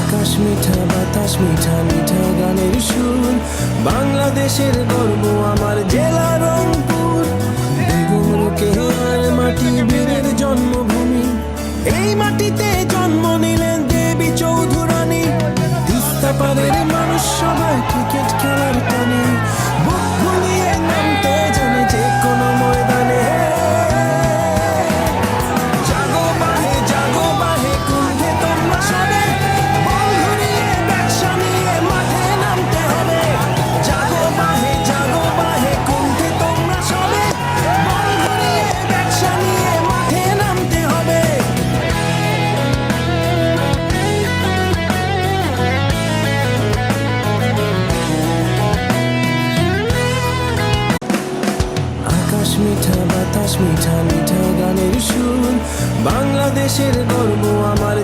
আকাশ মিঠা বাতাস মিঠা মিঠা গানের সুর, বাংলাদেশের গর্ব আমার জেলা রংপুর। বেগম রোকেয়ার মাটি বীরের জন্মভূমি, এই মাটিতে জন্ম নিলেন দেবী চৌধুরানী। তিস্তা পারের মানুষ সবাই ক্রিকেট খেলার টানে, বুক ভুলিয়ে নামতে জানে যে কোনো ময়দানে। জাগো বাহে কুণ্ঠে তোমরা সবে, বল ধরিয়ে ব্যবসা নিয়ে মাঠে নামতে হবে। জাগো বাহে কুণ্ঠে তোমরা সবে, বল ধরিয়ে ব্যবসা নিয়ে মাঠে নামতে হবে। আকাশ মিঠা বাতাস মিঠা মিঠা গানের সুর, বাংলাদেশের গর্ব আমার